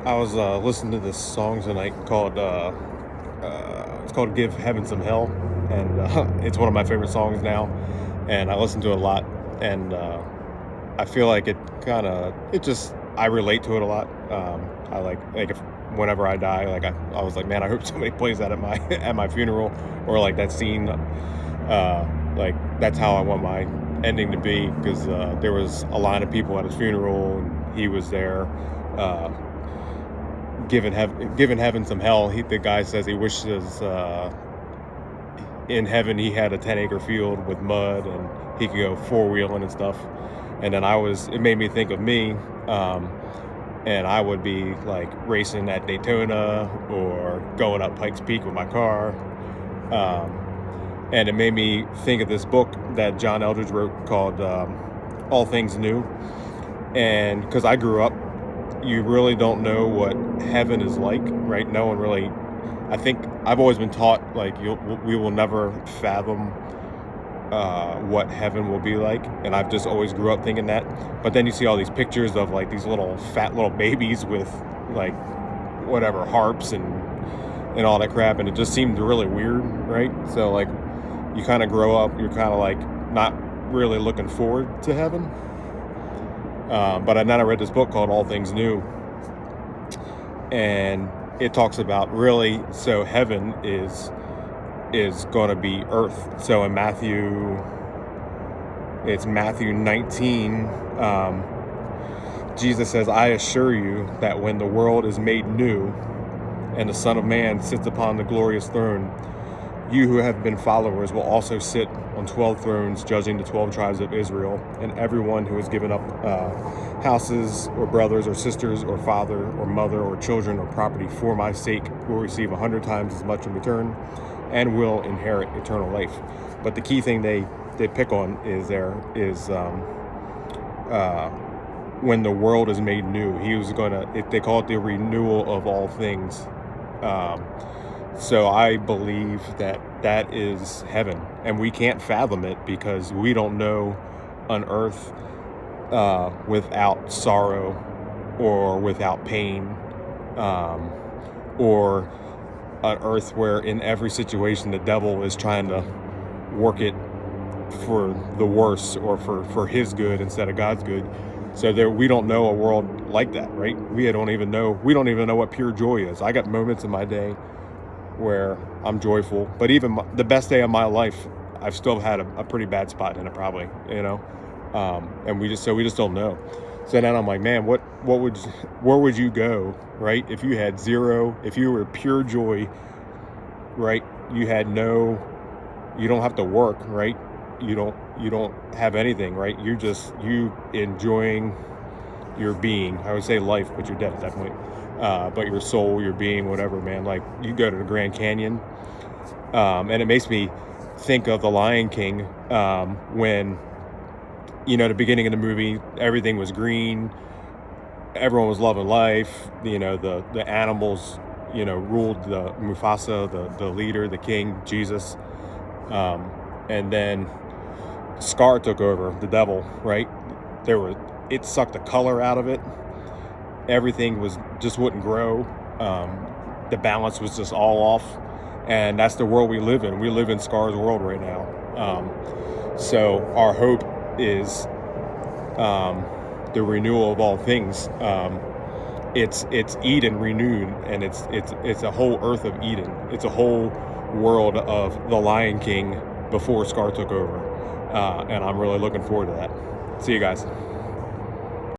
I was listening to this song tonight called it's called "Give Heaven Some Hell," and it's one of my favorite songs now, and I listen to it a lot, and I feel like it just I relate to it a lot. I like if whenever I die, like I was like, man, I hope somebody plays that at my at my funeral, or like that scene. Like that's how I want my ending to be, because there was a line of people at his funeral, and he was there. Uh, giving heaven some hell. The guy says he wishes in heaven he had a 10-acre field with mud and he could go four-wheeling and stuff. And then it made me think of me, and I would be like racing at Daytona or going up Pikes Peak with my car. And it made me think of this book that John Eldridge wrote called All Things New. And because I grew up, you really don't know what heaven is like, right? No one really. I think I've always been taught like we will never fathom what heaven will be like, and I've just always grew up thinking that. But then you see all these pictures of like these little fat little babies with like whatever harps and all that crap, and it just seemed really weird, right? So like you kind of grow up, you're kind of like not really looking forward to heaven. But then I read this book called All Things New, and it talks about really, so heaven is going to be earth. So in it's Matthew 19, Jesus says, "I assure you that when the world is made new and the Son of Man sits upon the glorious throne, you who have been followers will also sit on 12 thrones, judging the 12 tribes of Israel, and everyone who has given up houses or brothers or sisters or father or mother or children or property for my sake will receive 100 times as much in return and will inherit eternal life." But the key thing they pick on is when the world is made new. He was they call it the renewal of all things. So I believe that is heaven, and we can't fathom it because we don't know an earth without sorrow or without pain, or an earth where in every situation the devil is trying to work it for the worse or for his good instead of God's good. So we don't know a world like that, right? We don't even know what pure joy is. I got moments in my day where I'm joyful, but even the best day of my life, I've still had a pretty bad spot in it, probably, and we just don't know. So then I'm like, man, where would you go, right? If you had zero, if you were pure joy, right? You don't have to work, right? You don't have anything, right? You enjoying your being. I would say life, but you're dead at that point. But your soul, your being, whatever, man. Like you go to the Grand Canyon, and it makes me think of The Lion King, when, the beginning of the movie, everything was green, everyone was loving life, the animals, ruled the Mufasa, the leader, the king, Jesus, and then Scar took over, the devil, right? It sucked the color out of it. Everything just wouldn't grow. The balance was just all off, and that's the world we live in. We live in Scar's world right now. So our hope is the renewal of all things. It's Eden renewed, and it's a whole earth of Eden. It's a whole world of the Lion King before Scar took over, and I'm really looking forward to that. See you guys.